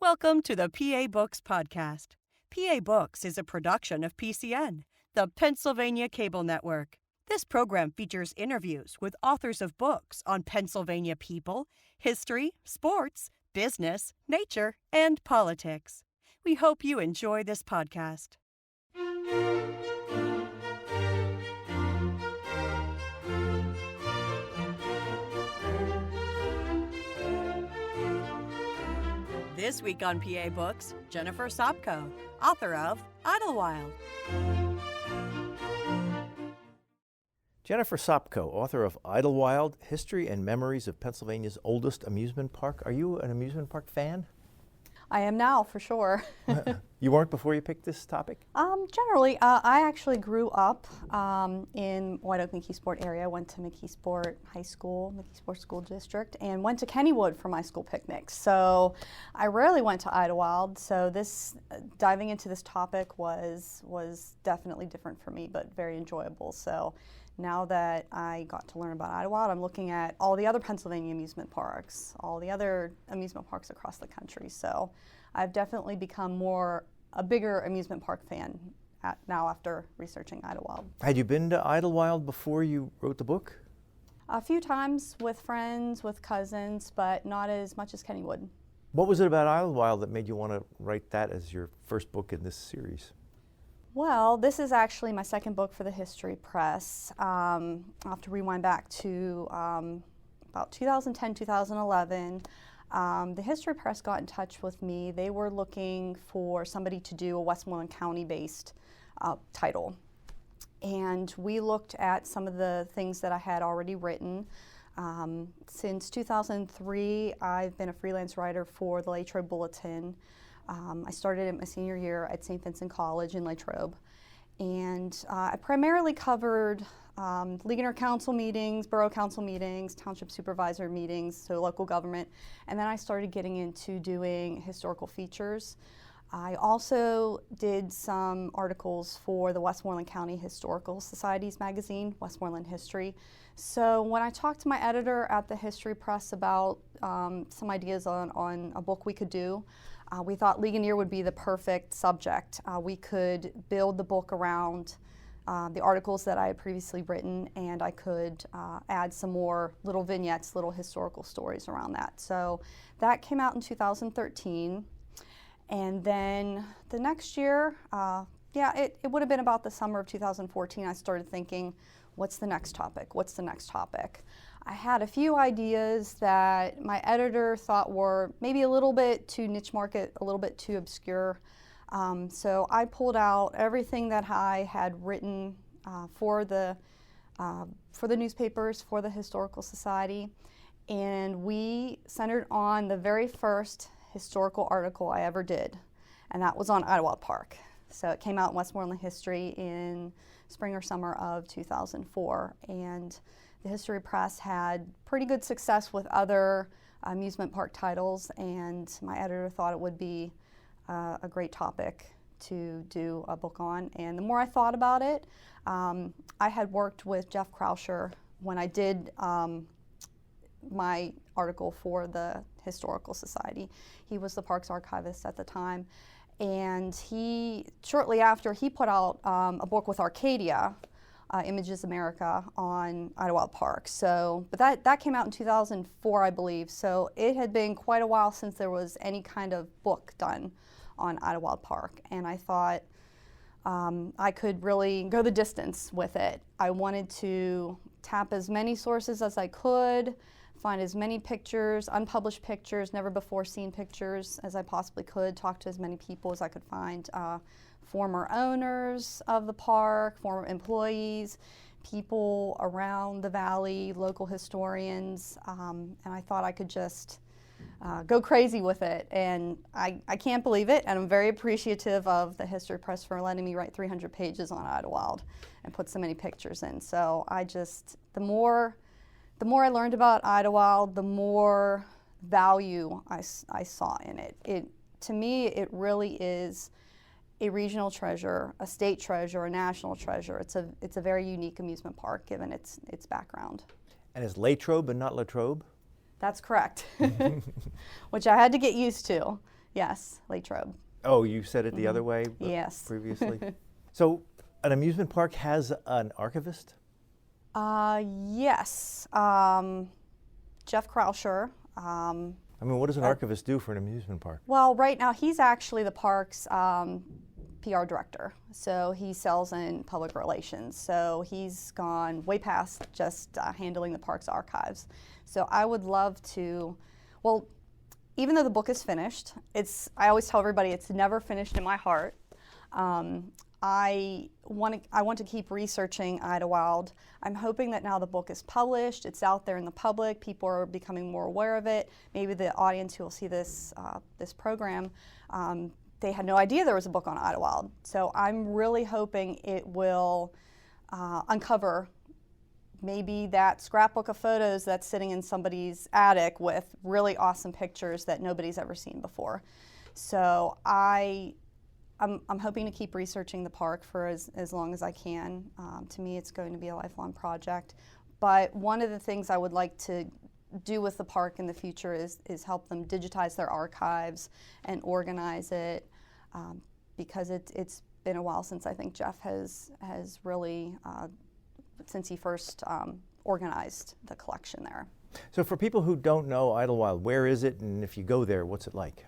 Welcome to the PA Books Podcast. PA Books is a production of PCN, the Pennsylvania Cable Network. This program features interviews with authors of books on Pennsylvania people, history, sports, business, nature, and politics. We hope you enjoy this podcast. This week on PA Books, Jennifer Sopko, author of Idlewild. Jennifer Sopko, author of Idlewild, History and Memories of Pennsylvania's Oldest Amusement Park. Are you an amusement park fan? I am now, for sure. You weren't before you picked this topic? Generally, I actually grew up in White Oak McKeesport area. Went to McKeesport High School, McKeesport School District, and went to Kennywood for my school picnics. So I rarely went to Idlewild. So this diving into this topic was definitely different for me, but very enjoyable. So now that I got to learn about Idlewild, I'm looking at all the other Pennsylvania amusement parks, all the other amusement parks across the country. So I've definitely become a bigger amusement park fan now after researching Idlewild. Had you been to Idlewild before you wrote the book? A few times with friends, with cousins, but not as much as Kennywood. What was it about Idlewild that made you want to write that as your first book in this series? Well, this is actually my second book for the History Press. I'll have to rewind back to about 2010, 2011. The History Press got in touch with me. They were looking for somebody to do a Westmoreland County-based title. And we looked at some of the things that I had already written. Since 2003, I've been a freelance writer for the Latrobe Bulletin. I started in my senior year at St. Vincent College in Latrobe. And I primarily covered Ligonier Council meetings, Borough Council meetings, Township Supervisor meetings, so local government. And then I started getting into doing historical features. I also did some articles for the Westmoreland County Historical Society's magazine, Westmoreland History. So when I talked to my editor at the History Press about some ideas on a book we could do, we thought Ligonier would be the perfect subject. We could build the book around the articles that I had previously written, and I could add some more little vignettes, little historical stories around that. So that came out in 2013. And then the next year, it would have been about the summer of 2014, I started thinking, what's the next topic? What's the next topic? I had a few ideas that my editor thought were maybe a little bit too niche market, a little bit too obscure. So I pulled out everything that I had written for the newspapers, for the Historical Society, and we centered on the very first historical article I ever did, and that was on Idlewild Park. So it came out in Westmoreland History in spring or summer of 2004, and the History Press had pretty good success with other amusement park titles, and my editor thought it would be a great topic to do a book on. And the more I thought about it, I had worked with Jeff Krauscher when I did my article for the Historical Society. He was the parks archivist at the time, and shortly after he put out a book with Arcadia, Images America, on Idlewild Park. So, but that came out in 2004, I believe. So it had been quite a while since there was any kind of book done on Idlewild Park, and I thought I could really go the distance with it. I wanted to tap as many sources as I could, find as many pictures, unpublished pictures, never before seen pictures as I possibly could, talk to as many people as I could find, former owners of the park, former employees, people around the valley, local historians, and I thought I could just go crazy with it. And I can't believe it, and I'm very appreciative of the History Press for letting me write 300 pages on Idlewild and put so many pictures in. So the more I learned about Idlewild, the more value I saw in it. To me, it really is a regional treasure, a state treasure, a national treasure. It's a very unique amusement park given its background. And it's Latrobe and not Latrobe? That's correct, which I had to get used to. Yes, Latrobe. Oh, you said it the other way Yes. previously? So an amusement park has an archivist? Yes. Jeff Krauscher. I mean, what does an archivist do for an amusement park? Well, right now he's actually the park's PR director. So he sells in public relations. So he's gone way past just handling the park's archives. So I would love to, well, even though the book is finished, I always tell everybody it's never finished in my heart. I want to keep researching Idlewild. I'm hoping that now the book is published, it's out there in the public, people are becoming more aware of it. Maybe the audience who will see this this program, they had no idea there was a book on Idlewild. So I'm really hoping it will uncover maybe that scrapbook of photos that's sitting in somebody's attic with really awesome pictures that nobody's ever seen before. So I'm hoping to keep researching the park for as long as I can. To me, it's going to be a lifelong project. But one of the things I would like to do with the park in the future is help them digitize their archives and organize it, because it's been a while since I think Jeff has really, since he first organized the collection there. So for people who don't know Idlewild, where is it, and if you go there, what's it like?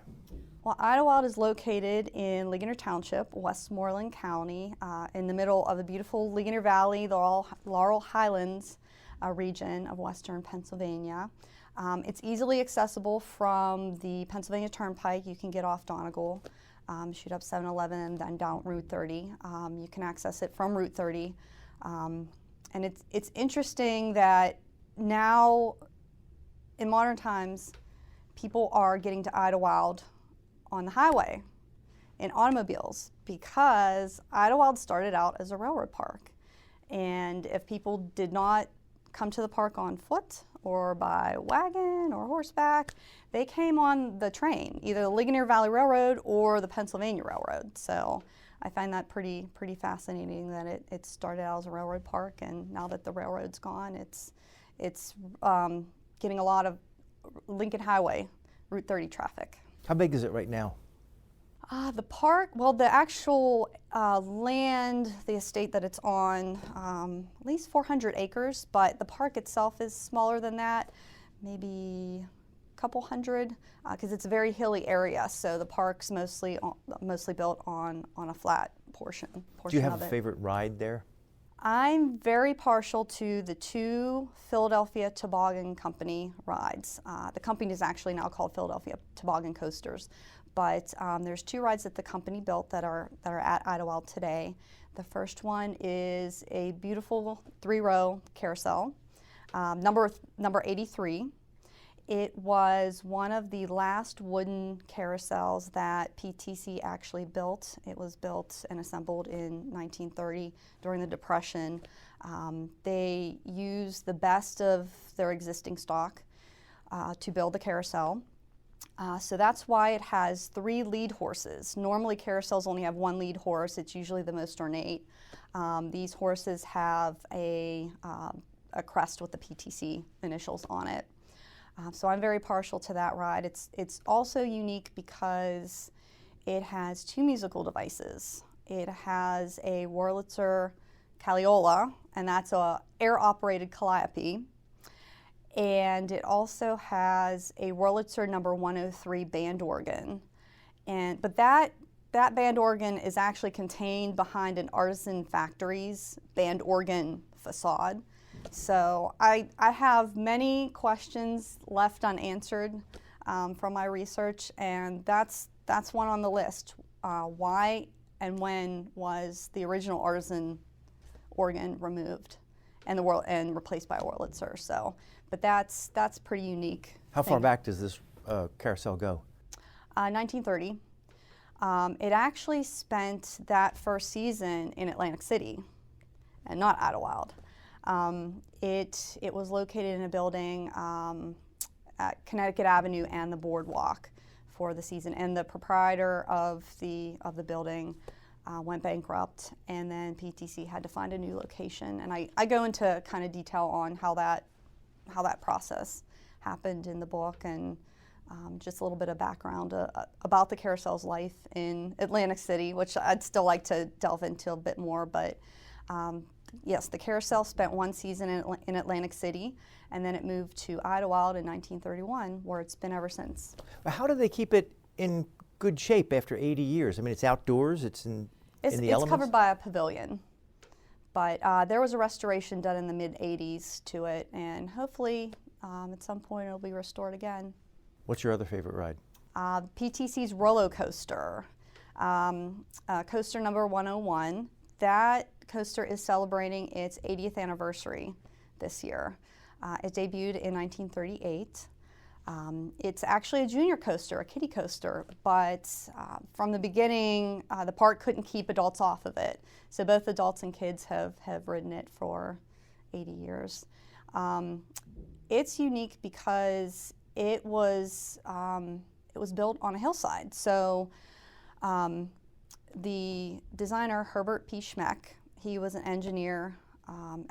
Well, Idlewild is located in Ligonier Township, Westmoreland County, in the middle of the beautiful Ligonier Valley, the Laurel Highlands region of western Pennsylvania. It's easily accessible from the Pennsylvania Turnpike. You can get off Donegal, shoot up 7-Eleven, and then down Route 30. You can access it from Route 30. And it's interesting that now, in modern times, people are getting to Idlewild on the highway in automobiles, because Idlewild started out as a railroad park. And if people did not come to the park on foot or by wagon or horseback, they came on the train, either the Ligonier Valley Rail Road or the Pennsylvania Railroad. So I find that pretty fascinating that it started out as a railroad park, and now that the railroad's gone, it's getting a lot of Lincoln Highway, Route 30 traffic. How big is it right now? The park, well, the actual land, the estate that it's on, at least 400 acres, but the park itself is smaller than that, maybe a couple hundred, because it's a very hilly area, so the park's mostly built on a flat portion Do you have of a it. favorite ride there? I'm very partial to the 2 Philadelphia Toboggan Company rides. The company is actually now called Philadelphia Toboggan Coasters, but there's 2 rides that the company built that are at Idlewild today. The first one is a beautiful 3-row carousel, number 83. It was one of the last wooden carousels that PTC actually built. It was built and assembled in 1930 during the Depression. They used the best of their existing stock to build the carousel. So that's why it has 3 lead horses. Normally carousels only have 1 lead horse. It's usually the most ornate. These horses have a crest with the PTC initials on it. So I'm very partial to that ride. It's also unique because it has 2 musical devices. It has a Wurlitzer Caliola, and that's a air-operated calliope. And it also has a Wurlitzer number 103 band organ. But that band organ is actually contained behind an artisan factory's band organ facade. So I have many questions left unanswered from my research, and that's one on the list. Why and when was the original artisan organ removed and replaced by a Wurlitzer? So, but that's pretty unique. How far back does this carousel go? 1930. It actually spent that first season in Atlantic City and not Idlewild. It was located in a building at Connecticut Avenue and the Boardwalk for the season, and the proprietor of the building went bankrupt, and then PTC had to find a new location. And I go into kind of detail on how that process happened in the book, and just a little bit of background about the carousel's life in Atlantic City, which I'd still like to delve into a bit more. But yes, the carousel spent one season in Atlantic City, and then it moved to Idlewild in 1931, where it's been ever since. How do they keep it in good shape after 80 years? I mean, it's outdoors, it's in the elements? It's covered by a pavilion. But there was a restoration done in the mid-'80s to it, and hopefully at some point it'll be restored again. What's your other favorite ride? PTC's roller coaster, coaster number 101. That coaster is celebrating its 80th anniversary this year. It debuted in 1938. It's actually a junior coaster, a kiddie coaster, but from the beginning, the park couldn't keep adults off of it. So both adults and kids have ridden it for 80 years. It's unique because it was built on a hillside. So the designer, Herbert P. Schmeck, he was an engineer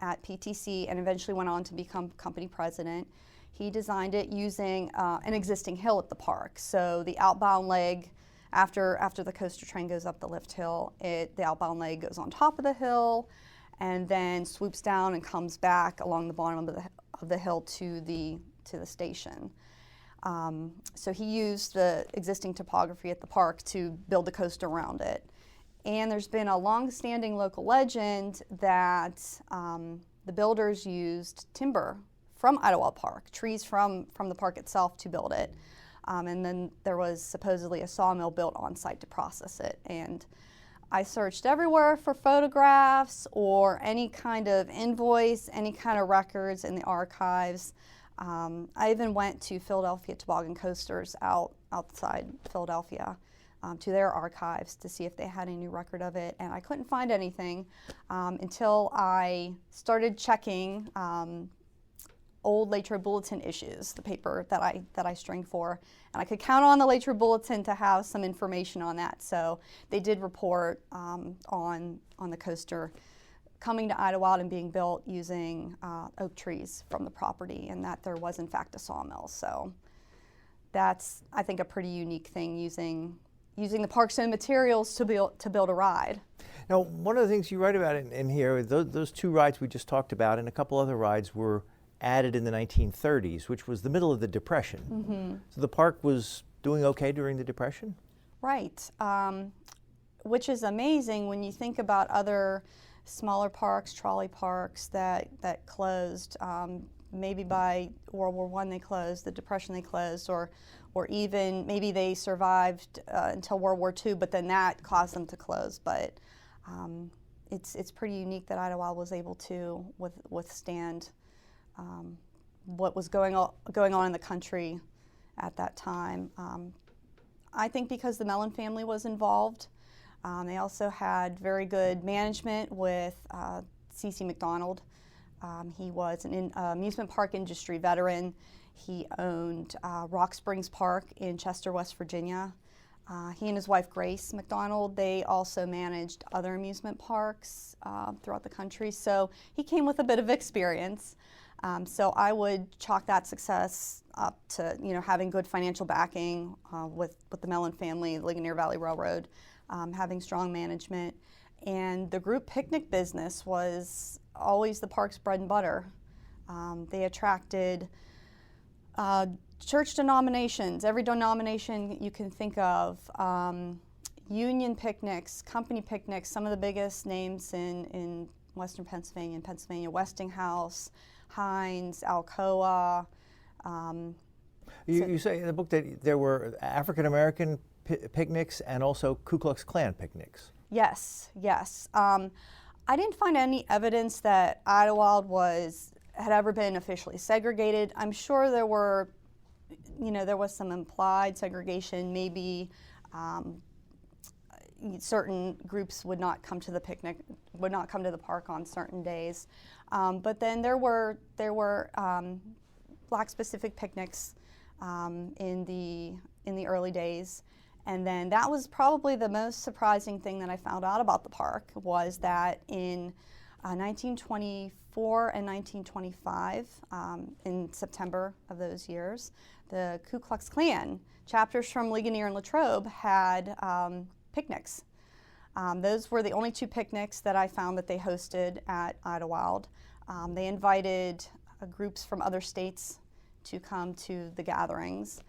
at PTC and eventually went on to become company president. He designed it using an existing hill at the park. So the outbound leg, after the coaster train goes up the lift hill, the outbound leg goes on top of the hill and then swoops down and comes back along the bottom of the hill to the station. So he used the existing topography at the park to build the coaster around it. And there's been a long-standing local legend that the builders used timber from Idlewild Park, trees from the park itself to build it. And then there was supposedly a sawmill built on site to process it. And I searched everywhere for photographs or any kind of invoice, any kind of records in the archives. I even went to Philadelphia Toboggan Coasters outside Philadelphia to their archives to see if they had any record of it, and I couldn't find anything until I started checking old Latrobe Bulletin issues, the paper that I string for, and I could count on the Latrobe Bulletin to have some information on that. So they did report on the coaster coming to Idlewild and being built using oak trees from the property, and that there was in fact a sawmill. So that's, I think, a pretty unique thing, using the park's own materials to build a ride. Now, one of the things you write about in here, those two rides we just talked about and a couple other rides were added in the 1930s, which was the middle of the Depression. Mm-hmm. So the park was doing okay during the Depression? Right, which is amazing when you think about other smaller parks, trolley parks that closed. Maybe by World War I they closed, the Depression they closed, or even maybe they survived until World War II, but then that caused them to close. But it's pretty unique that Idlewild was able to withstand what was going on in the country at that time. I think because the Mellon family was involved. They also had very good management with C.C. Macdonald. He was an amusement park industry veteran. He owned Rock Springs Park in Chester, West Virginia. He and his wife, Grace Macdonald, they also managed other amusement parks throughout the country. So he came with a bit of experience. So I would chalk that success up to having good financial backing with the Mellon family, the Ligonier Valley Rail Road, having strong management. And the group picnic business was always the park's bread and butter. They attracted church denominations, every denomination you can think of, union picnics, company picnics, some of the biggest names in Western Pennsylvania and Pennsylvania, Westinghouse, Heinz, Alcoa. You say in the book that there were African American picnics and also Ku Klux Klan picnics. Yes. I didn't find any evidence that Idlewild had ever been officially segregated. I'm sure there was some implied segregation. Maybe certain groups would not come to the park on certain days. But then there were Black-specific picnics in the early days. And then that was probably the most surprising thing that I found out about the park, was that in 1924 and 1925, in September of those years, the Ku Klux Klan, chapters from Ligonier and Latrobe, had picnics. Those were the only two picnics that I found that they hosted at Idlewild. They invited groups from other states to come to the gatherings.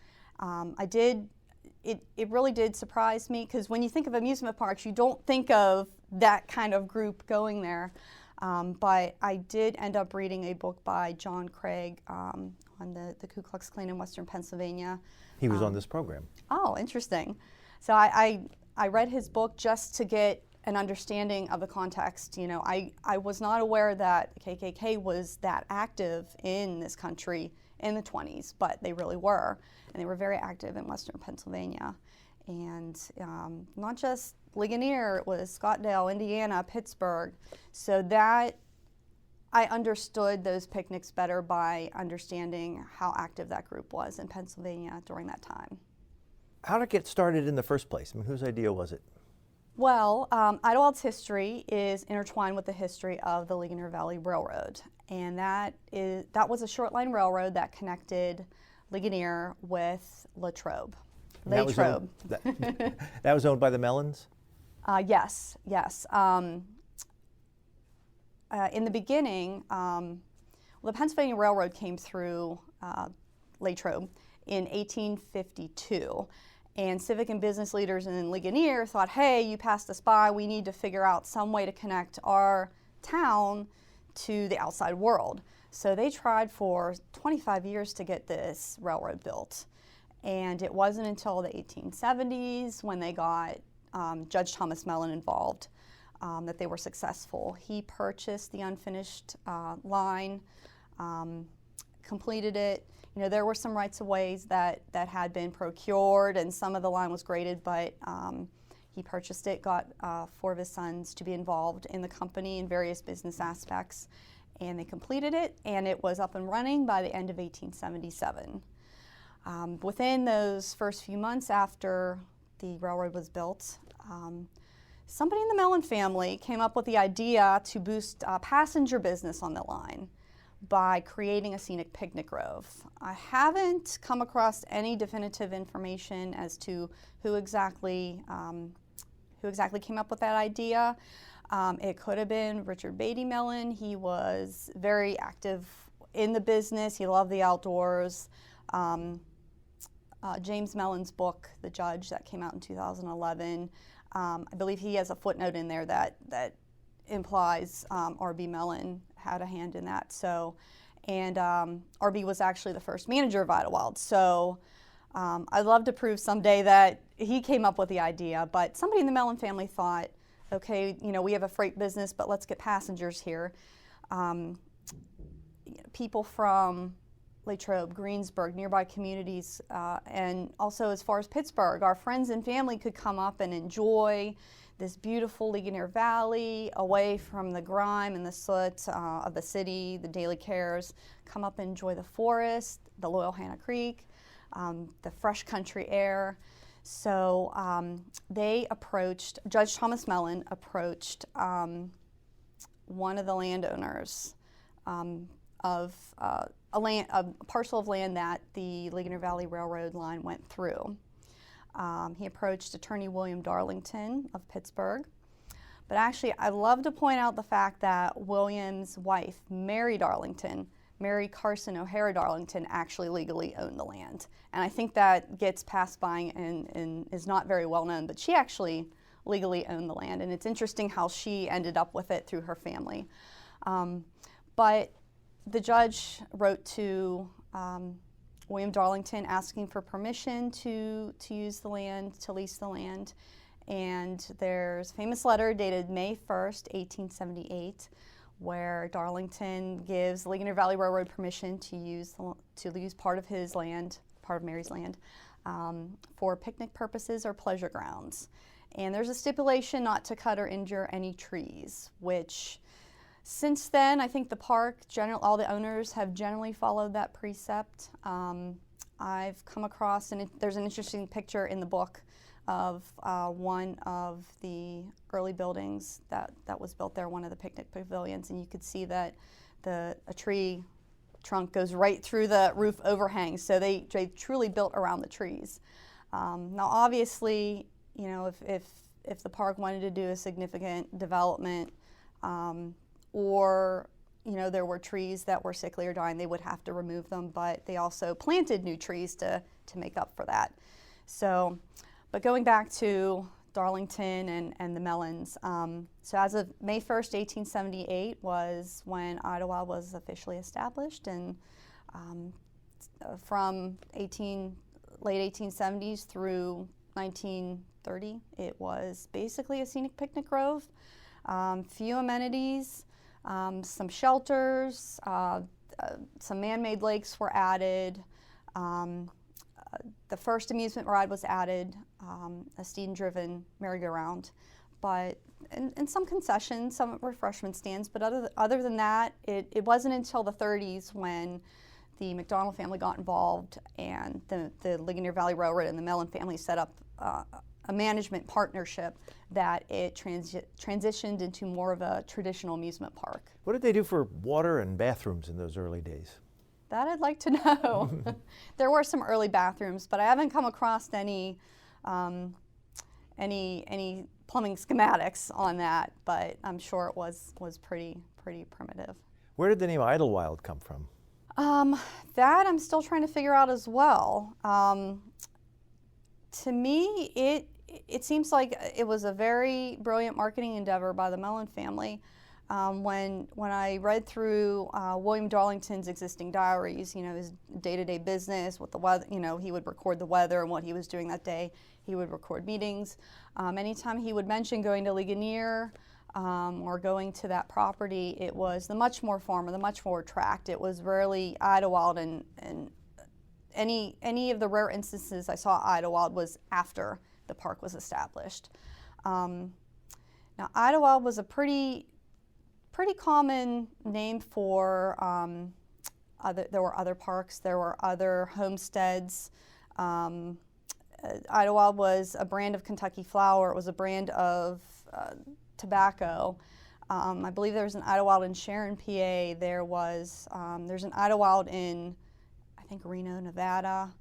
It really did surprise me, because when you think of amusement parks, you don't think of that kind of group going there. But I did end up reading a book by John Craig on the Ku Klux Klan in Western Pennsylvania. He was on this program. Oh, interesting. So I read his book just to get an understanding of the context. You know, I was not aware that the KKK was that active in this country in the 20s, but they really were. And they were very active in Western Pennsylvania. And not just Ligonier, it was Scottdale, Indiana, Pittsburgh. So that I understood those picnics better by understanding how active that group was in Pennsylvania during that time. How did it get started in the first place? I mean, whose idea was it? Well, Idlewild's history is intertwined with the history of the Ligonier Valley Rail Road. And that was a short line railroad that connected Ligonier with Latrobe. That was owned by the Mellons? Yes. In the beginning, the Pennsylvania Railroad came through Latrobe in 1852. And civic and business leaders in Ligonier thought, hey, you passed us by, we need to figure out some way to connect our town to the outside world. So they tried for 25 years to get this railroad built. And it wasn't until the 1870s, when they got Judge Thomas Mellon involved, that they were successful. He purchased the unfinished line, completed it. You know, there were some rights-of-ways that had been procured, and some of the line was graded, but he purchased it, got 4 of his sons to be involved in the company in various business aspects, and they completed it, and it was up and running by the end of 1877. Within those first few months after the railroad was built, somebody in the Mellon family came up with the idea to boost passenger business on the line by creating a scenic picnic grove. I haven't come across any definitive information as to who exactly came up with that idea. It could have been Richard Beatty Mellon. He was very active in the business. He loved the outdoors. James Mellon's book, The Judge, that came out in 2011, I believe he has a footnote in there that implies R.B. Mellon had a hand in that. So, and R.B. was actually the first manager of Idlewild. So I'd love to prove someday that he came up with the idea, but somebody in the Mellon family thought, okay, you know, we have a freight business, but let's get passengers here. People from Latrobe, Greensburg, nearby communities, and also as far as Pittsburgh, our friends and family could come up and enjoy this beautiful Ligonier Valley, away from the grime and the soot of the city, the daily cares, come up and enjoy the forest, the Loyal Hannah Creek, the fresh country air. So they approached, Judge Thomas Mellon approached one of the landowners of a parcel of land that the Ligonier Valley Railroad line went through. He approached Attorney William Darlington of Pittsburgh. But actually, I'd love to point out the fact that William's wife, Mary Darlington, Mary Carson O'Hara Darlington, actually legally owned the land. And I think that gets passed by and is not very well known, but she actually legally owned the land. And it's interesting how she ended up with it through her family. But the judge wrote to William Darlington asking for permission to use the land, to lease the land. And there's a famous letter dated May 1st, 1878, where Darlington gives the Ligonier Valley Railroad permission to use part of his land, part of Mary's land, for picnic purposes or pleasure grounds. And there's a stipulation not to cut or injure any trees, which since then, I think the park, all the owners have generally followed that precept. I've come across, and there's an interesting picture in the book of one of the early buildings that was built there, one of the picnic pavilions, and you could see that a tree trunk goes right through the roof overhang, so they truly built around the trees. Now obviously, you know, if the park wanted to do a significant development, or you know, there were trees that were sickly or dying, they would have to remove them, but they also planted new trees to make up for that. So, but going back to Darlington and the Mellons, so as of May 1st, 1878 was when Idlewild was officially established, and from late 1870s through 1930, it was basically a scenic picnic grove, few amenities, some shelters, some man-made lakes were added. The first amusement ride was added, a steam-driven merry-go-round, and some concessions, some refreshment stands. But other than that, it wasn't until the 30s when the Macdonald family got involved and the Ligonier Valley Rail Road and the Mellon family set up a management partnership that it transitioned into more of a traditional amusement park. What did they do for water and bathrooms in those early days? That I'd like to know. There were some early bathrooms, but I haven't come across any plumbing schematics on that. But I'm sure it was pretty primitive. Where did the name Idlewild come from? That I'm still trying to figure out as well. To me, it seems like it was a very brilliant marketing endeavor by the Mellon family. When I read through William Darlington's existing diaries, you know, his day-to-day business, what the weather, you know, he would record the weather and what he was doing that day. He would record meetings. Anytime he would mention going to Ligonier or going to that property, it was the much more farm or the much more tract. It was rarely Idlewild, and any of the rare instances I saw Idlewild was after the park was established. Now Idlewild was a pretty common name for there were other parks, there were other homesteads. Idlewild was a brand of Kentucky flour, it was a brand of tobacco. I believe there was an Idlewild in Sharon, PA. There's an Idlewild in, I think, Reno, Nevada.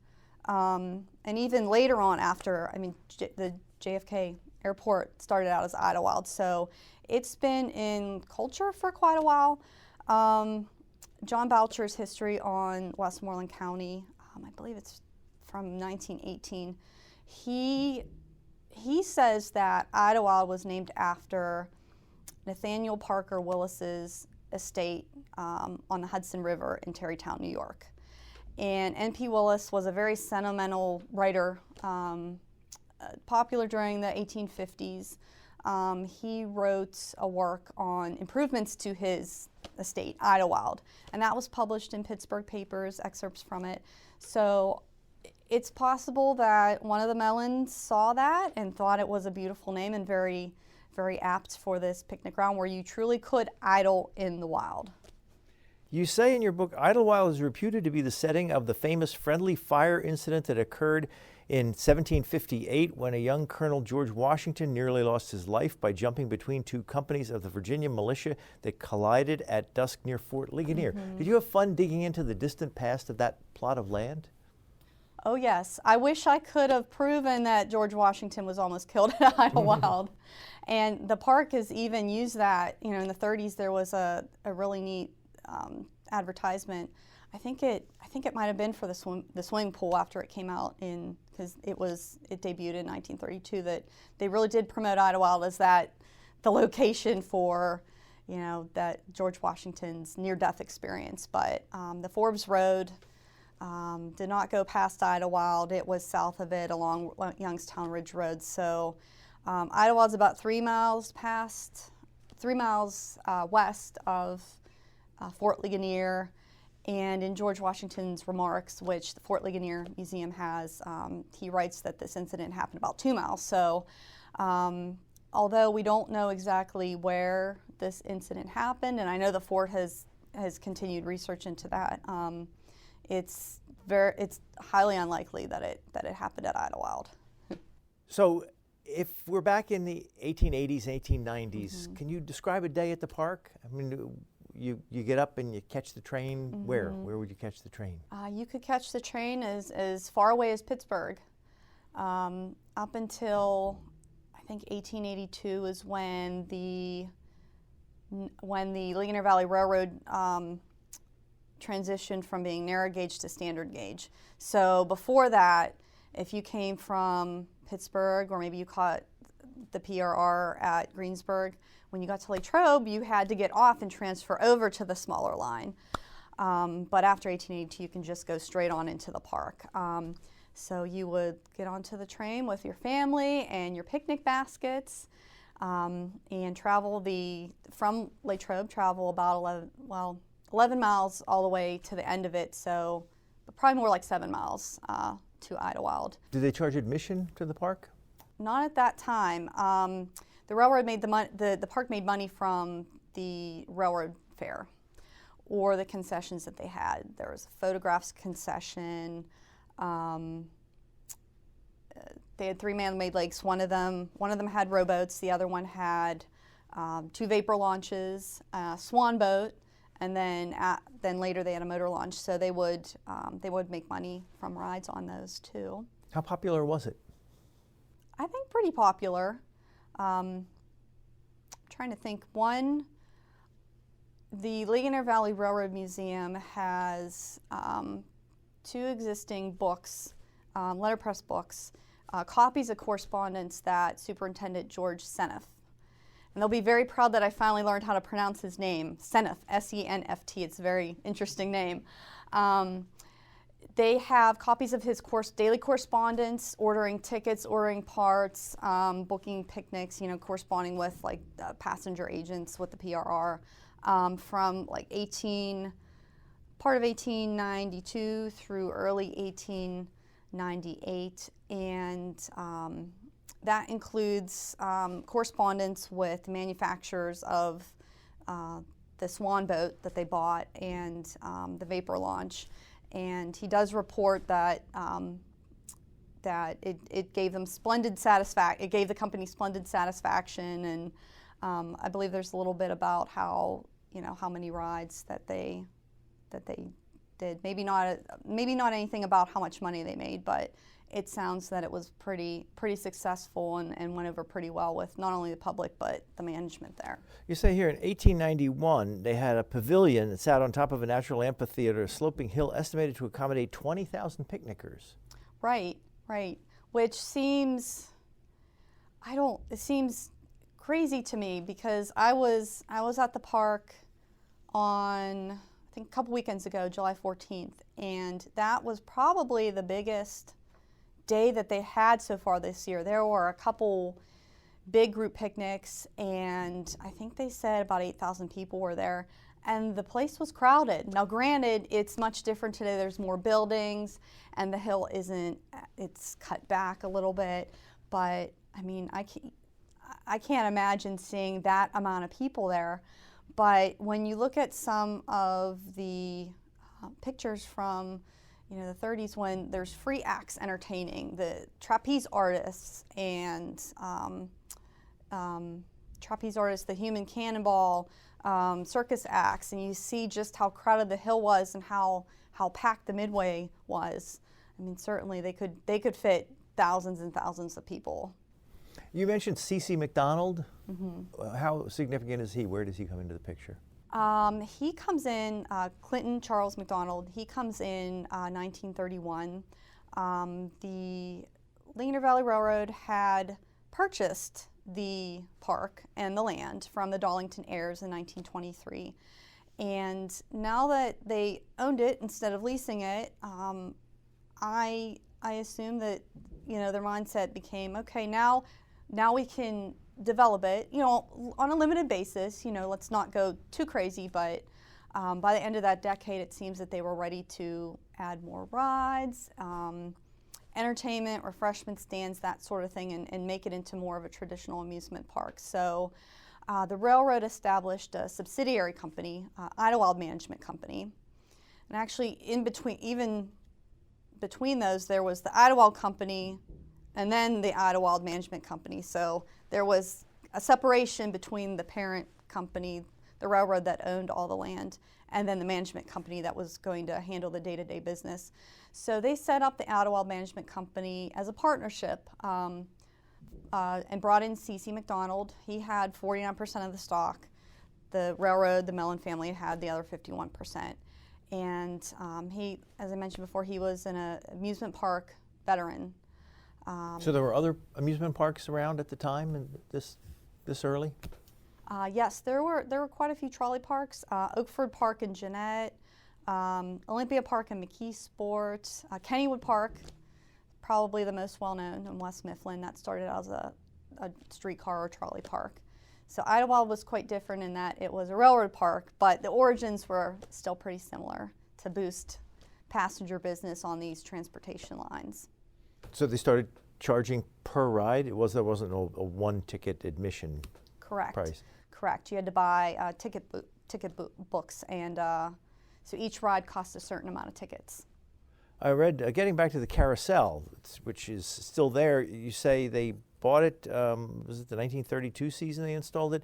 And even later on after, I mean, the JFK airport started out as Idlewild, so it's been in culture for quite a while. John Boucher's history on Westmoreland County, I believe it's from 1918, he says that Idlewild was named after Nathaniel Parker Willis's estate on the Hudson River in Tarrytown, New York. And N.P. Willis was a very sentimental writer, popular during the 1850s. He wrote a work on improvements to his estate, Idlewild, and that was published in Pittsburgh papers, excerpts from it. So it's possible that one of the Mellons saw that and thought it was a beautiful name and very, very apt for this picnic ground where you truly could idle in the wild. You say in your book, Idlewild is reputed to be the setting of the famous friendly fire incident that occurred in 1758 when a young Colonel George Washington nearly lost his life by jumping between two companies of the Virginia militia that collided at dusk near Fort Ligonier. Mm-hmm. Did you have fun digging into the distant past of that plot of land? Oh yes, I wish I could have proven that George Washington was almost killed at Idlewild. And the park has even used that. You know, in the 30s there was a really neat advertisement. I think it might have been for the swimming pool after it came out because it debuted in 1932, that they really did promote Idlewild as the location for, you know, that George Washington's near-death experience. But the Forbes Road did not go past Idlewild. It was south of it along Youngstown Ridge Road. So Idlewild's about 3 miles west of Fort Ligonier. And in George Washington's remarks, which the Fort Ligonier Museum has, he writes that this incident happened about 2 miles. So although we don't know exactly where this incident happened, and I know the fort has continued research into that, it's highly unlikely that it happened at Idlewild. So if we're back in the 1880s, 1890s, can you describe a day at the park? I mean, you get up and you catch the train. Where would you catch the train? You could catch the train as far away as Pittsburgh. Up until, I think, 1882 is when the Ligonier Valley Rail Road transitioned from being narrow gauge to standard gauge. So before that, if you came from Pittsburgh, or maybe you caught the PRR at Greensburg, when you got to Latrobe, you had to get off and transfer over to the smaller line. But after 1882, you can just go straight on into the park. So you would get onto the train with your family and your picnic baskets, and travel from Latrobe, travel about 11 miles all the way to the end of it, so probably more like 7 miles to Idlewild. Do they charge admission to the park? Not at that time. The railroad made the park made money from the railroad fare or the concessions that they had. There was a photographs concession. They had 3 man-made lakes. One of them had rowboats. The other one had 2 vapor launches, a swan boat, and then later they had a motor launch. So they would make money from rides on those too. How popular was it? I think pretty popular. Trying to think. The Ligonier Valley Railroad Museum has 2 existing books, letterpress books, copies of correspondence that Superintendent George Senft. And they'll be very proud that I finally learned how to pronounce his name, Senft, S-E-N-F-T. It's a very interesting name. They have copies of his daily correspondence, ordering tickets, ordering parts, booking picnics, corresponding with passenger agents with the PRR from part of 1892 through early 1898, and that includes correspondence with manufacturers of the swan boat that they bought and the vapor launch. And he does report that it gave them it gave the company splendid satisfaction, and I believe there's a little bit about how many rides that they did. Maybe not anything about how much money they made, but it sounds that it was pretty successful and went over pretty well with not only the public but the management there. You say here in 1891 they had a pavilion that sat on top of a natural amphitheater, a sloping hill estimated to accommodate 20,000 picnickers. Right. Which seems crazy to me, because I was at the park on, I think, a couple weekends ago, July 14th, and that was probably the biggest day that they had so far this year. There were a couple big group picnics, and I think they said about 8,000 people were there, and the place was crowded. Now granted, it's much different today. There's more buildings, and the hill it's cut back a little bit, but I mean, I can't imagine seeing that amount of people there. But when you look at some of the pictures from the 30s, when there's free acts entertaining, the trapeze artists and the human cannonball, circus acts, and you see just how crowded the hill was and how packed the midway was. I mean, certainly they could fit thousands and thousands of people. You mentioned C.C. Macdonald. Mm-hmm. How significant is he? Where does he come into the picture? He comes in, Clinton Charles Macdonald, he comes in 1931. The Ligonier Valley Railroad had purchased the park and the land from the Darlington heirs in 1923. And now that they owned it instead of leasing it, I assume that their mindset became, okay, now we can develop it, on a limited basis. Let's not go too crazy, but by the end of that decade, it seems that they were ready to add more rides, entertainment, refreshment stands, that sort of thing, and make it into more of a traditional amusement park. So the railroad established a subsidiary company, Idlewild Management Company, and actually between those, there was the Idlewild Company, and then the Idlewild Management Company. So there was a separation between the parent company, the railroad that owned all the land, and then the management company that was going to handle the day-to-day business. So they set up the Idlewild Management Company as a partnership and brought in C.C. Macdonald. He had 49% of the stock. The railroad, the Mellon family, had the other 51%. And he, as I mentioned before, he was an amusement park veteran. So there were other amusement parks around at the time, and this early? Yes, there were quite a few trolley parks. Oakford Park in Jeanette, Olympia Park in McKeesport, Kennywood Park, probably the most well-known in West Mifflin. That started as a streetcar or trolley park. So Idlewild was quite different in that it was a railroad park, but the origins were still pretty similar to boost passenger business on these transportation lines. So they started charging per ride? There wasn't a one-ticket admission Correct. price? Correct. You had to buy ticket books, and so each ride cost a certain amount of tickets. I read, getting back to the carousel, which is still there, you say they bought it, was it the 1932 season they installed it?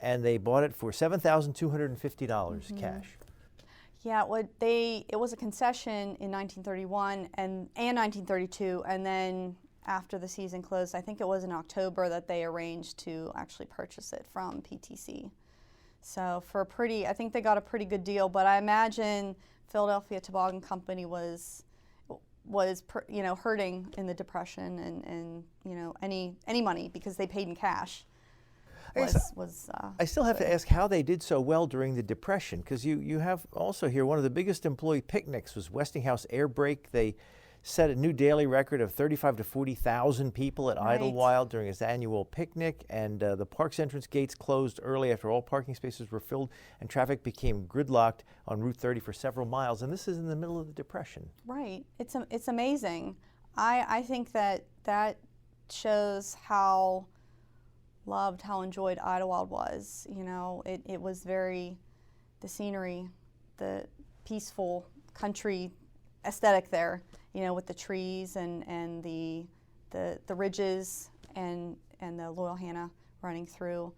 And they bought it for $7,250 cash. Yeah, it was a concession in 1931 and 1932, and then after the season closed, I think it was in October that they arranged to actually purchase it from PTC. So I think they got a pretty good deal, but I imagine Philadelphia Toboggan Company was hurting in the Depression, and any money, because they paid in cash. I still have to ask how they did so well during the Depression, because you have also here one of the biggest employee picnics was Westinghouse Air Brake. They set a new daily record of 35,000 to 40,000 people at Idlewild during its annual picnic, and the park's entrance gates closed early after all parking spaces were filled, and traffic became gridlocked on Route 30 for several miles, and this is in the middle of the Depression. Right. It's amazing. I think that shows how loved, how enjoyed Idlewild was. It was the scenery, the peaceful country aesthetic there, with the trees and the ridges and the Loyal Hannah running through.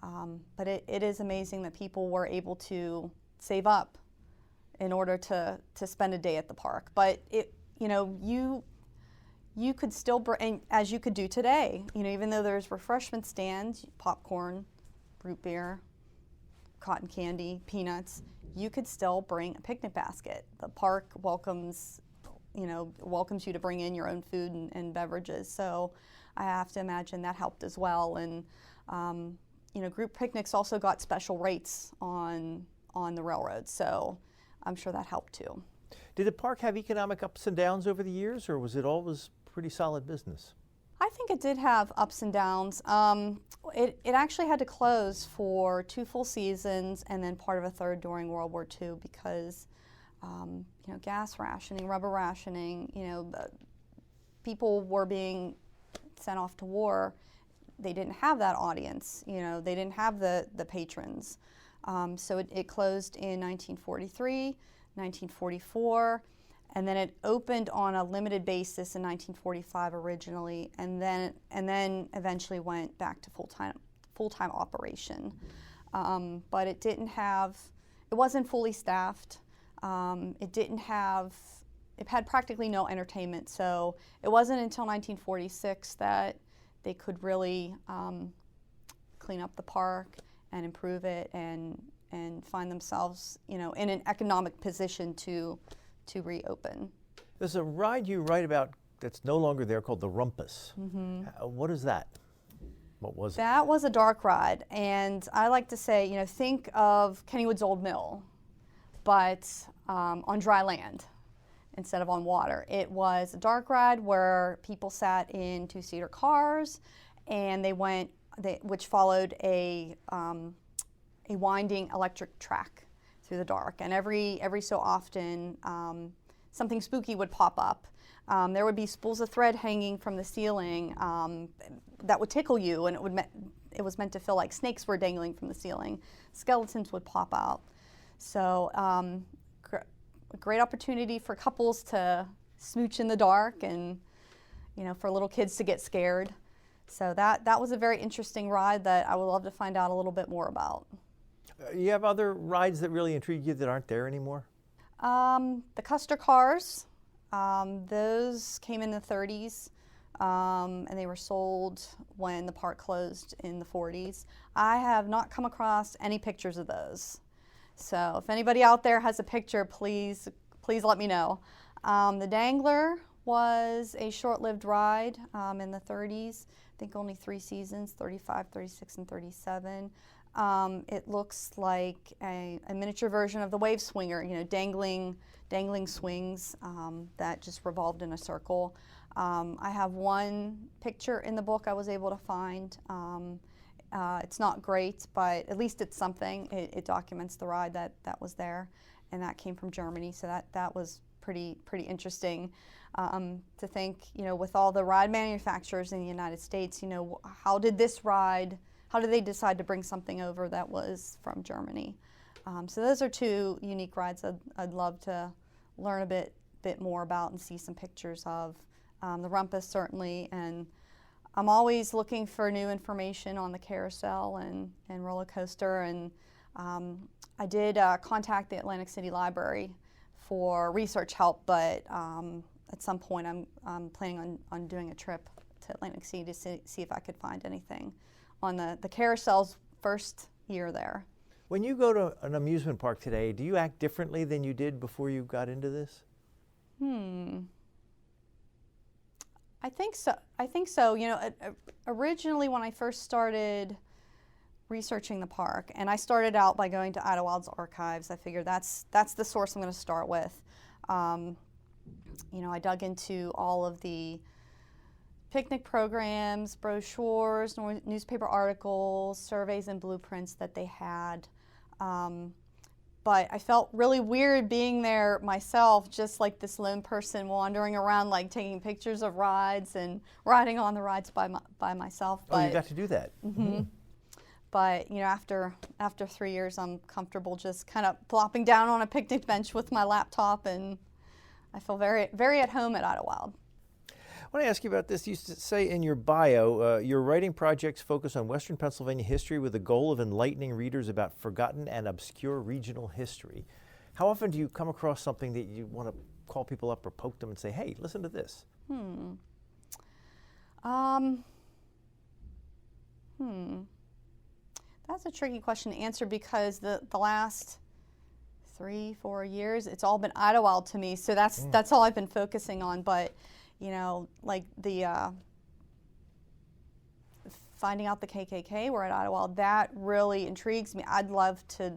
But it is amazing that people were able to save up in order to spend a day at the park. But you could still bring, as you could do today, even though there's refreshment stands, popcorn, root beer, cotton candy, peanuts, you could still bring a picnic basket. The park welcomes you to bring in your own food and beverages. So I have to imagine that helped as well. And group picnics also got special rates on the railroad. So I'm sure that helped too. Did the park have economic ups and downs over the years, or was it always pretty solid business? I think it did have ups and downs. It actually had to close for 2 full seasons and then part of a third during World War II because gas rationing, rubber rationing, people were being sent off to war. They didn't have that audience, they didn't have the patrons. So it closed in 1943, 1944, and then it opened on a limited basis in 1945 originally, and then eventually went back to full-time operation. But it wasn't fully staffed. It had practically no entertainment, so it wasn't until 1946 that they could really clean up the park and improve it and find themselves, in an economic position to reopen. There's a ride you write about that's no longer there called the Rumpus. Mm-hmm. What is that? What was it? That was a dark ride, and I like to say, think of Kennywood's old mill, but on dry land instead of on water. It was a dark ride where people sat in 2-seater cars, and which followed a winding electric track through the dark. And every so often, something spooky would pop up. There would be spools of thread hanging from the ceiling that would tickle you, and it was meant to feel like snakes were dangling from the ceiling. Skeletons would pop out. So a great opportunity for couples to smooch in the dark and for little kids to get scared. So that was a very interesting ride that I would love to find out a little bit more about. You have other rides that really intrigue you that aren't there anymore? The Custer cars, those came in the 30s, and they were sold when the park closed in the 40s. I have not come across any pictures of those. So if anybody out there has a picture, please let me know. The Dangler was a short-lived ride in the 30s. I think only 3 seasons, 35, 36, and 37. It looks like a miniature version of the wave swinger, dangling swings that just revolved in a circle. I have one picture in the book I was able to find. It's not great, but at least it's something. It documents the ride that was there, and that came from Germany, so that was pretty interesting to think, with all the ride manufacturers in the United States, how did they decide to bring something over that was from Germany? So those are 2 unique rides I'd love to learn a bit more about and see some pictures of. The Rumpus, certainly, and I'm always looking for new information on the carousel and roller coaster, and I did contact the Atlantic City Library for research help, but at some point I'm planning on doing a trip to Atlantic City to see if I could find anything on the carousel's first year there. When you go to an amusement park today, do you act differently than you did before you got into this? I think so. Originally when I first started researching the park, and I started out by going to Idlewild's archives, I figured that's the source I'm going to start with. I dug into all of the picnic programs, brochures, newspaper articles, surveys, and blueprints that they had. But I felt really weird being there myself, just like this lone person wandering around, like taking pictures of rides and riding on the rides by myself. Oh, you got to do that. Mm-hmm. But after 3 years, I'm comfortable just kind of plopping down on a picnic bench with my laptop, and I feel very, very at home at Idlewild. I want to ask you about this. You say in your bio, your writing projects focus on Western Pennsylvania history with the goal of enlightening readers about forgotten and obscure regional history. How often do you come across something that you want to call people up or poke them and say, hey, listen to this? That's a tricky question to answer because the last 3-4 years, it's all been Idlewild to me. So that's all I've been focusing on. But like the finding out the KKK were at Idlewild, that really intrigues me. I'd love to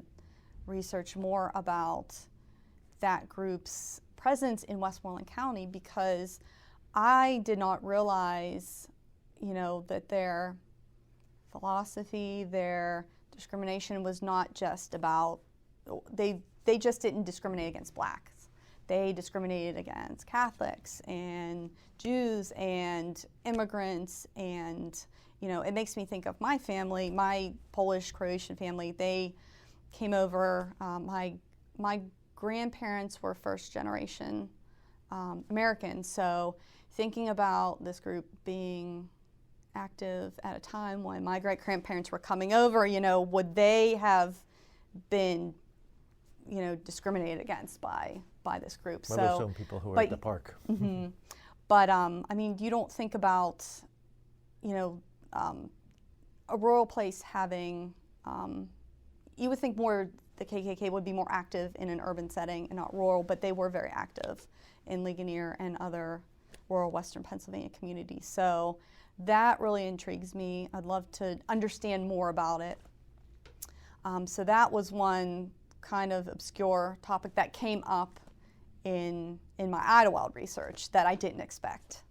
research more about that group's presence in Westmoreland County because I did not realize, that their philosophy, their discrimination was not just about, they just didn't discriminate against blacks. They discriminated against Catholics and Jews and immigrants, and it makes me think of my family, my Polish Croatian family. They came over. My grandparents were first generation Americans, so thinking about this group being active at a time when my great grandparents were coming over, would they have been discriminated against by this group? Well, there's some people who are at the park. Mm-hmm. But you don't think about a rural place having. You would think more the KKK would be more active in an urban setting and not rural, but they were very active in Ligonier and other rural Western Pennsylvania communities. So that really intrigues me. I'd love to understand more about it. So that was one kind of obscure topic that came up in my Idlewild research that I didn't expect.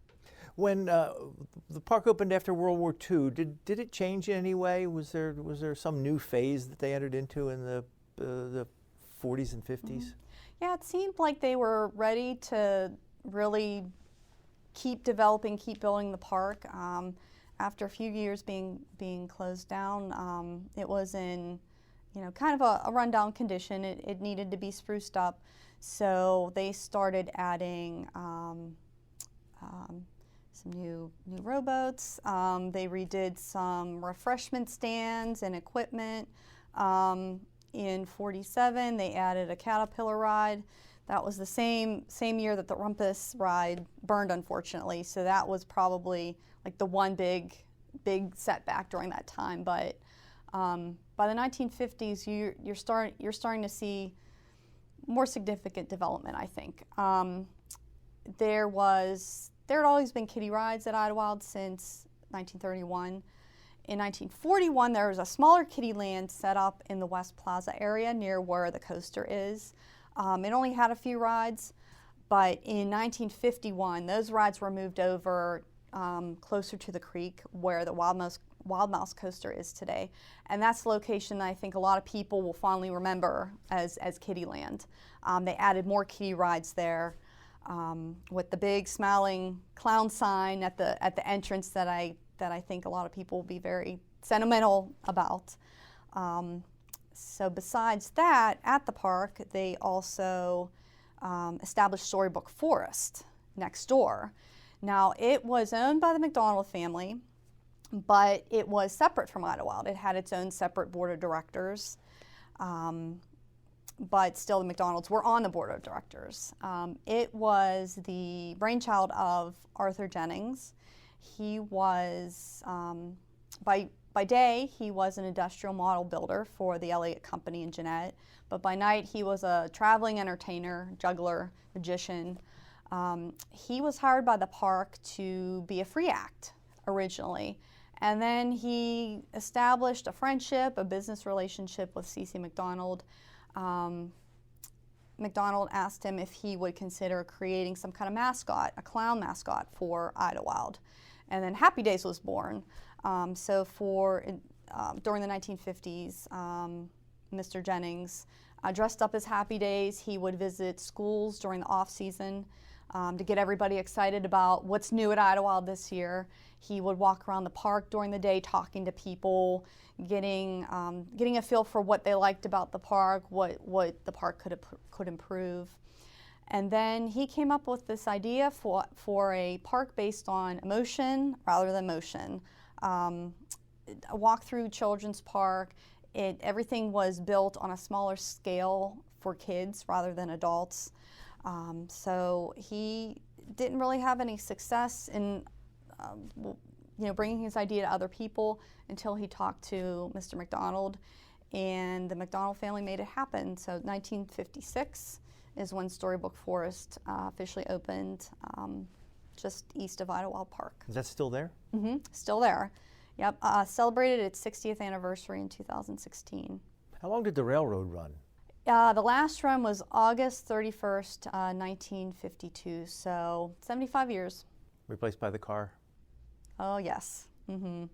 When the park opened after World War II, did it change in any way? Was there some new phase that they entered into in the 40s and 50s? Mm-hmm. Yeah, it seemed like they were ready to really keep developing, keep building the park. After a few years being closed down, it was in kind of a rundown condition. It needed to be spruced up, so they started adding some new rowboats. They redid some refreshment stands and equipment. In '47, they added a Caterpillar ride. That was the same year that the Rumpus ride burned, unfortunately. So that was probably like the one big setback during that time. But by the 1950s, you're starting to see more significant development, I think. There had always been kiddie rides at Idlewild since 1931. In 1941, there was a smaller kiddie land set up in the West Plaza area near where the coaster is. It only had a few rides, but in 1951, those rides were moved over closer to the creek where the Wild Mouse coaster is today. And that's the location that I think a lot of people will fondly remember as Kiddie Land. They added more kiddie rides there with the big smiling clown sign at the entrance that I think a lot of people will be very sentimental about. So besides that, at the park, they also established Storybook Forest next door. Now, it was owned by the Macdonald family, but it was separate from Idlewild. It had its own separate board of directors, but still the Macdonalds were on the board of directors. It was the brainchild of Arthur Jennings. He was, by day, he was an industrial model builder for the Elliott Company in Jeanette, but by night he was a traveling entertainer, juggler, magician. He was hired by the park to be a free act originally, and then he established a friendship, a business relationship with C.C. Macdonald. Macdonald asked him if he would consider creating some kind of mascot, a clown mascot for Idlewild. And then Happy Days was born. During the 1950s, Mr. Jennings dressed up as Happy Days. He would visit schools during the off-season to get everybody excited about what's new at Idlewild this year. He would walk around the park during the day talking to people, getting a feel for what they liked about the park, what the park could improve. And then he came up with this idea for a park based on emotion rather than motion. A walk-through children's park. Everything was built on a smaller scale for kids rather than adults. So he didn't really have any success in bringing his idea to other people until he talked to Mr. Macdonald, and the Macdonald family made it happen. So 1956 is when Storybook Forest officially opened just east of Idlewild Park. Is that still there? Mm-hmm. Still there. Yep. Celebrated its 60th anniversary in 2016. How long did the railroad run? The last run was August 31st, 1952, so 75 years. Replaced by the car? Oh, yes. Mm-hmm.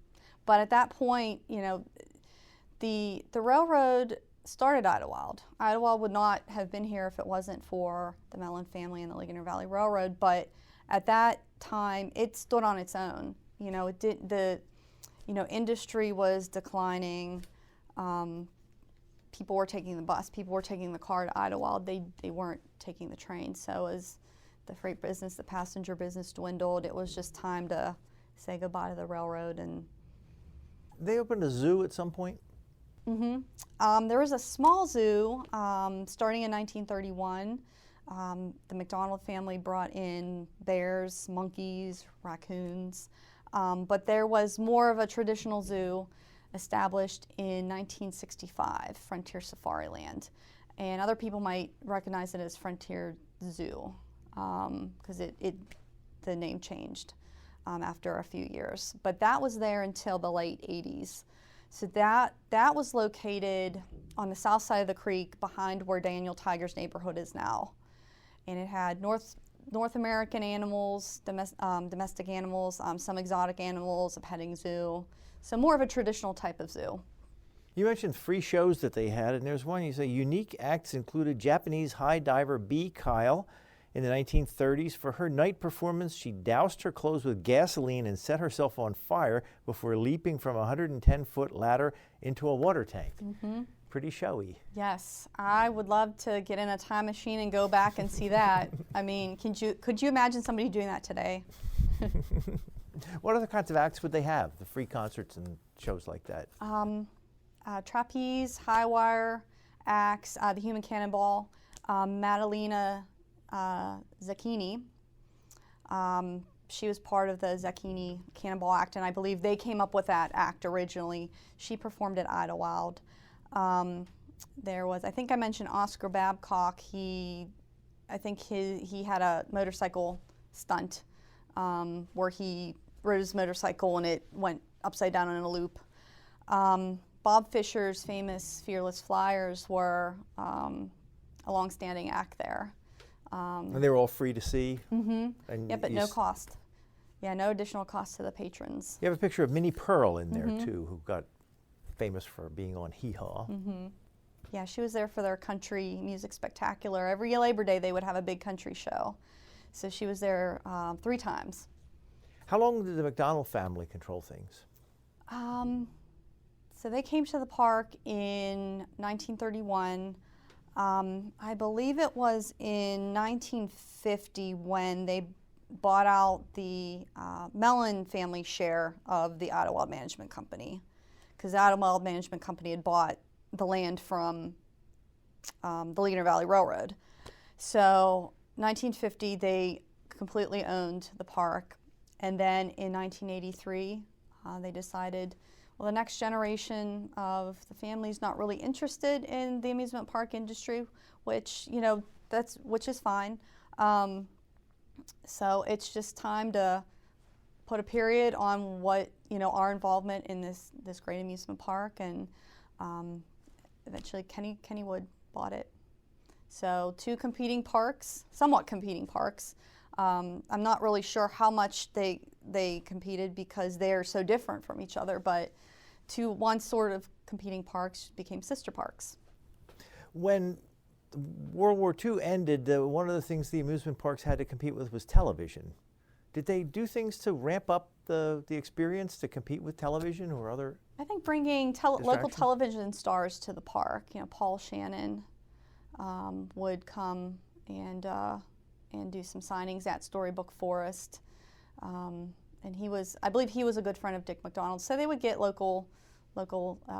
But at that point, the railroad started Idlewild. Idlewild would not have been here if it wasn't for the Mellon family and the Ligonier Valley Rail Road, but at that time, it stood on its own. Industry was declining. People were taking the bus. People were taking the car to Idlewild. They weren't taking the train. So as the freight business, the passenger business dwindled, it was just time to say goodbye to the railroad. And they opened a zoo at some point? Mm-hmm. There was a small zoo starting in 1931. The Macdonald family brought in bears, monkeys, raccoons, but there was more of a traditional zoo established in 1965, Frontier Safari Land. And other people might recognize it as Frontier Zoo because the name changed after a few years. But that was there until the late 80s. So that was located on the south side of the creek behind where Daniel Tiger's neighborhood is now. And it had North American animals, domestic animals, some exotic animals, a petting zoo. So more of a traditional type of zoo. You mentioned free shows that they had, and there's one, you say, unique acts included Japanese high diver Bea Kyle. In the 1930s, for her night performance, she doused her clothes with gasoline and set herself on fire before leaping from a 110-foot ladder into a water tank. Mm-hmm. Pretty showy. Yes, I would love to get in a time machine and go back and see that. I mean, could you imagine somebody doing that today? What other kinds of acts would they have? The free concerts and shows like that? Trapeze, high wire acts, the Human Cannonball, Madalena Zacchini. She was part of the Zacchini Cannonball Act, and I believe they came up with that act originally. She performed at Idlewild. There was, I think I mentioned Oscar Babcock. I think he had a motorcycle stunt where he rode his motorcycle and it went upside down in a loop. Bob Fisher's famous Fearless Flyers were a long-standing act there. And they were all free to see? Mm-hmm. And yep, at no cost. Yeah, no additional cost to the patrons. You have a picture of Minnie Pearl in there, too, who got famous for being on Hee Haw. Mm-hmm. Yeah, she was there for their country music spectacular. Every Labor Day they would have a big country show. So she was there 3 times. How long did the Macdonald family control things? So they came to the park in 1931. I believe it was in 1950 when they bought out the Mellon family share of the Idlewild Management Company, because the Idlewild Management Company had bought the land from the Ligonier Valley Rail Road. So 1950 they completely owned the park, and then in 1983 they decided, well, the next generation of the family's not really interested in the amusement park industry, which which is fine. So it's just time to put a period on what our involvement in this great amusement park, and eventually Kennywood bought it. So 2 competing parks, somewhat competing parks. I'm not really sure how much they competed because they are so different from each other, but one sort of competing parks became sister parks. When World War II ended, one of the things the amusement parks had to compete with was television. Did they do things to ramp up the experience to compete with television or other? I think bringing local television stars to the park. Paul Shannon would come and do some signings at Storybook Forest, and I believe he was a good friend of Dick Macdonald. So they would get local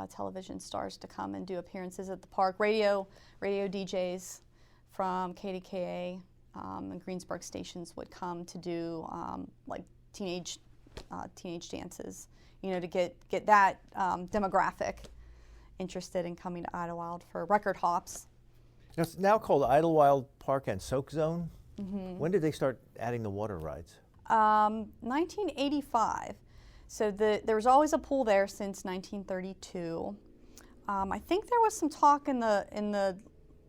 television stars to come and do appearances at the park. Radio DJs from KDKA and Greensburg stations would come to do like teenage dances, to get that demographic interested in coming to Idlewild for record hops. It's now called Idlewild Park and Soak Zone. Mm-hmm. When did they start adding the water rides? 1985. So there was always a pool there since 1932. I think there was some talk in the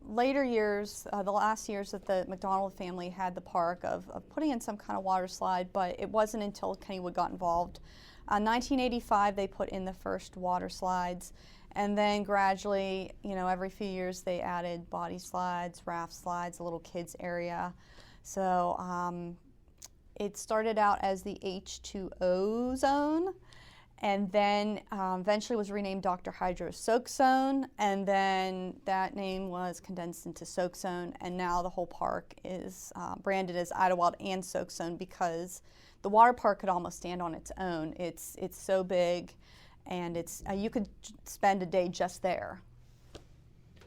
later years, the last years that the Macdonald family had the park of putting in some kind of water slide, but it wasn't until Kennywood got involved. 1985 they put in the first water slides, and then gradually, every few years they added body slides, raft slides, a little kids area. So it started out as the H2O zone, and then eventually was renamed Dr. Hydro Soak Zone, and then that name was condensed into Soak Zone, and now the whole park is branded as Idlewild and Soak Zone because the water park could almost stand on its own. It's so big, and you could spend a day just there.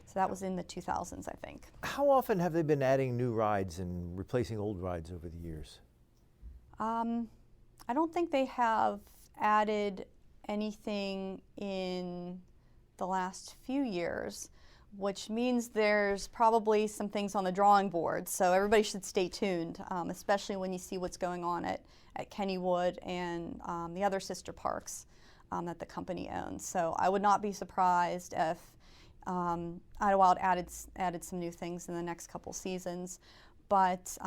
So that was in the 2000s, I think. How often have they been adding new rides and replacing old rides over the years? I don't think they have added anything in the last few years, which means there's probably some things on the drawing board. So everybody should stay tuned, especially when you see what's going on at Kennywood and the other sister parks that the company owns. So I would not be surprised if Idlewild added some new things in the next couple seasons, but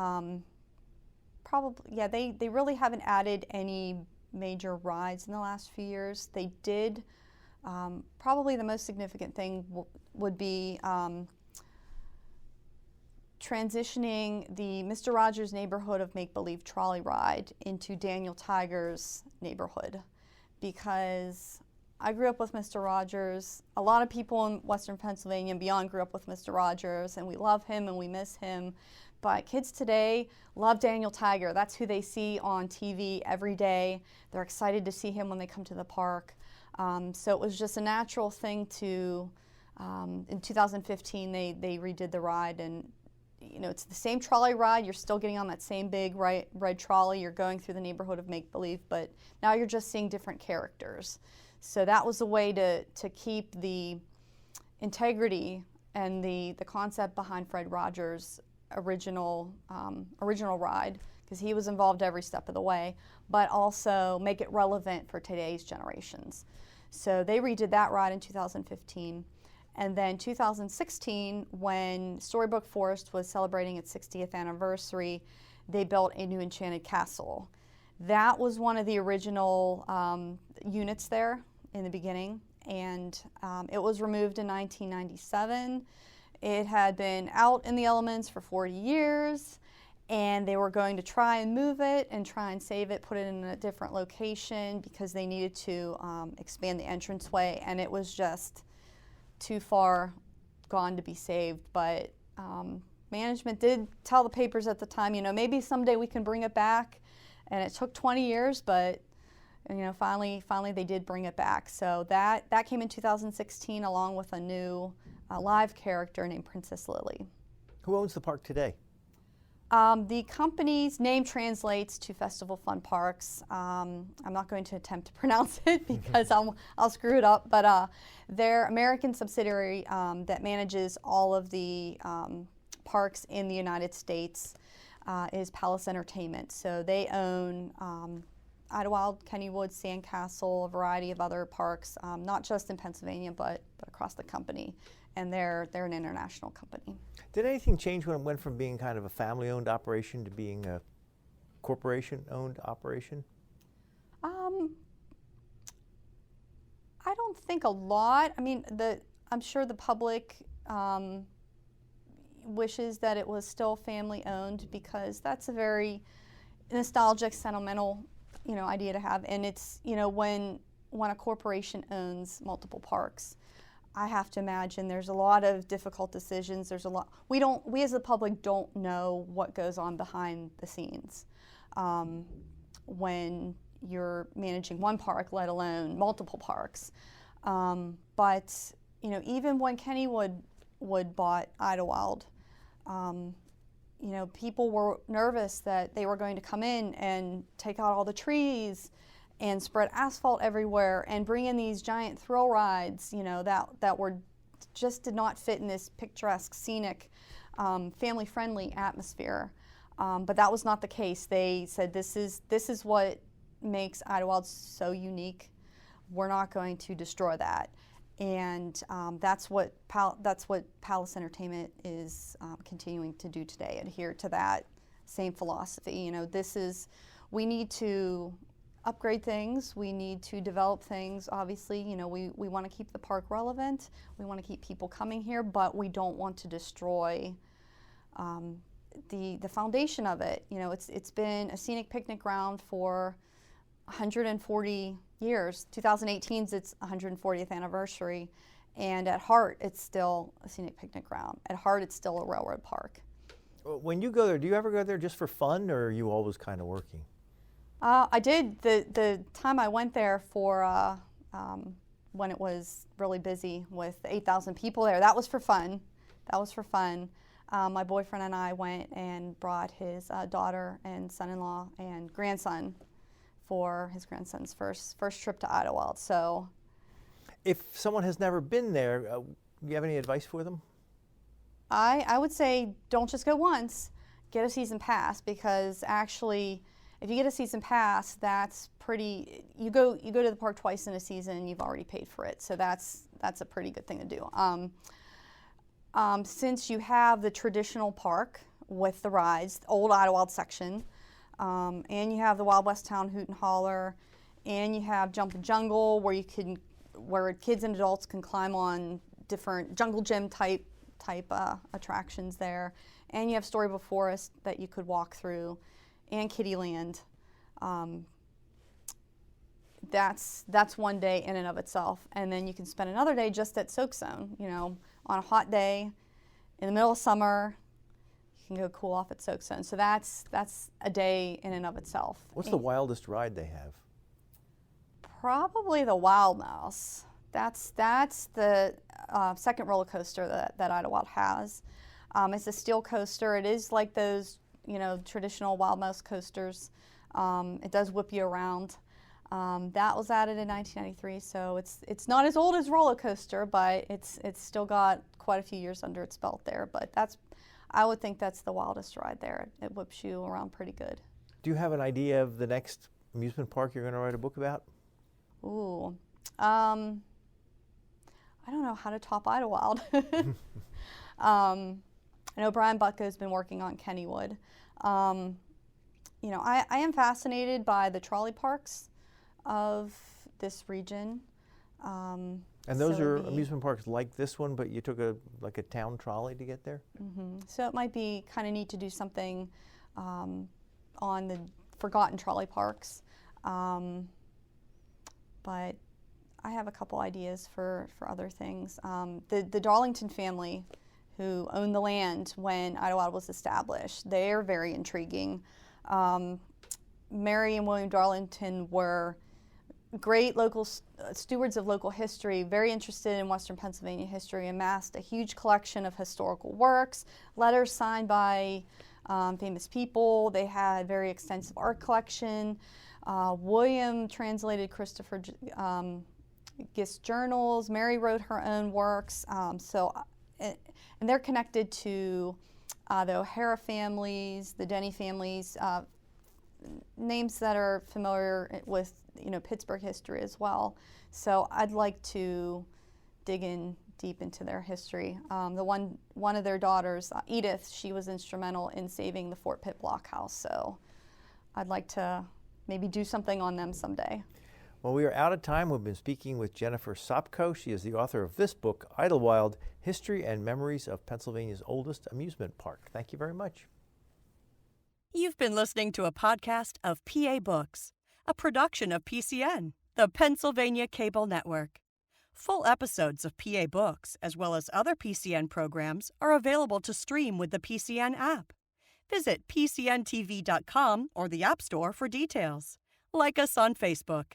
probably, yeah, they really haven't added any major rides in the last few years. They did, probably the most significant thing would be transitioning the Mr. Rogers neighborhood of Make-Believe trolley ride into Daniel Tiger's neighborhood, because I grew up with Mr. Rogers. A lot of people in Western Pennsylvania and beyond grew up with Mr. Rogers, and we love him and we miss him. but kids today love Daniel Tiger. That's who they see on TV every day. They're excited to see him when they come to the park. So it was just a natural thing to, in 2015, they redid the ride, and it's the same trolley ride. You're still getting on that same big red trolley. You're going through the neighborhood of make-believe, but now you're just seeing different characters. So that was a way to keep the integrity and the concept behind Fred Rogers' original ride, because he was involved every step of the way, but also make it relevant for today's generations. So they redid that ride in 2015. And then 2016, when Storybook Forest was celebrating its 60th anniversary, they built a new Enchanted Castle. That was one of the original units there in the beginning, and it was removed in 1997. It had been out in the elements for 40 years, and they were going to try and move it and try and save it, put it in a different location because they needed to expand the entranceway, and it was just too far gone to be saved. But management did tell the papers at the time, maybe someday we can bring it back, and it took 20 years, but finally they did bring it back. So that came in 2016 along with a new live character named Princess Lily. Who owns the park today? The company's name translates to Festival Fun Parks. I'm not going to attempt to pronounce it because I'll screw it up, but their American subsidiary that manages all of the parks in the United States is Palace Entertainment. So they own Idlewild, Kennywood, Sandcastle, a variety of other parks, not just in Pennsylvania, but across the company. And they're an international company. Did anything change when it went from being kind of a family-owned operation to being a corporation-owned operation? I don't think a lot. I mean, I'm sure the public wishes that it was still family-owned because that's a very nostalgic, sentimental, idea to have. And it's, when a corporation owns multiple parks, I have to imagine there's a lot of difficult decisions. There's a lot we as the public don't know what goes on behind the scenes when you're managing one park, let alone multiple parks. But even when Kennywood bought Idlewild, people were nervous that they were going to come in and take out all the trees and spread asphalt everywhere and bring in these giant thrill rides, that were just did not fit in this picturesque, scenic, family-friendly atmosphere. But that was not the case. They said this is what makes Idlewild so unique. We're not going to destroy that, and that's what Palace Entertainment is continuing to do today. Adhere to that same philosophy. We need to upgrade things, we need to develop things. Obviously, we want to keep the park relevant, we want to keep people coming here, but we don't want to destroy the foundation of it. It's been a scenic picnic ground for 140 years. 2018 is its 140th anniversary, and at heart, it's still a scenic picnic ground. At heart, it's still a railroad park. When you go there, do you ever go there just for fun, or are you always kind of working? I did. The time I went there for when it was really busy with 8,000 people there, that was for fun. My boyfriend and I went and brought his daughter and son-in-law and grandson for his grandson's first trip to Idlewild. So, if someone has never been there, do you have any advice for them? I would say don't just go once. Get a season pass, because actually, if you get a season pass, that's pretty. You go to the park twice in a season, you've already paid for it. So that's a pretty good thing to do. Since you have the traditional park with the rides, the old Idlewild section, and you have the Wild West Town Hoot and Holler, and you have Jump and Jungle, where kids and adults can climb on different jungle gym type attractions there, and you have Storybook Forest that you could walk through, and Kittyland. That's one day in and of itself, and then you can spend another day just at Soak Zone. On a hot day in the middle of summer, you can go cool off at Soakstone. So that's a day in and of itself. What's the wildest ride they have? Probably the Wild Mouse. That's the second roller coaster that Idlewild has. It's a steel coaster. It is like those, traditional Wild Mouse coasters. It does whip you around. That was added in 1993, so it's not as old as roller coaster, but it's still got quite a few years under its belt there. But I would think that's the wildest ride there. It whips you around pretty good. Do you have an idea of the next amusement park you're going to write a book about? Ooh, I don't know how to top Idlewild. I know Brian Butko's been working on Kennywood. I am fascinated by the trolley parks of this region. And those are amusement parks like this one, but you took a town trolley to get there? Mm-hmm. So it might be kind of neat to do something on the forgotten trolley parks. But I have a couple ideas for other things. The Darlington family, who owned the land when Idlewild was established, they're very intriguing. Mary and William Darlington were great local stewards of local history, very interested in Western Pennsylvania history, amassed a huge collection of historical works, letters signed by famous people. They had a very extensive art collection. William translated Christopher Gist's journals. Mary wrote her own works. And they're connected to the O'Hara families, the Denny families, names that are familiar with Pittsburgh history as well. So I'd like to dig in deep into their history. One of their daughters, Edith, she was instrumental in saving the Fort Pitt blockhouse. So I'd like to maybe do something on them someday. Well, we are out of time. We've been speaking with Jennifer Sopko. She is the author of this book, Idlewild, History and Memories of Pennsylvania's Oldest Amusement Park. Thank you very much. You've been listening to a podcast of PA Books, a production of PCN, the Pennsylvania Cable Network. Full episodes of PA Books, as well as other PCN programs, are available to stream with the PCN app. Visit PCNTV.com or the App Store for details. Like us on Facebook.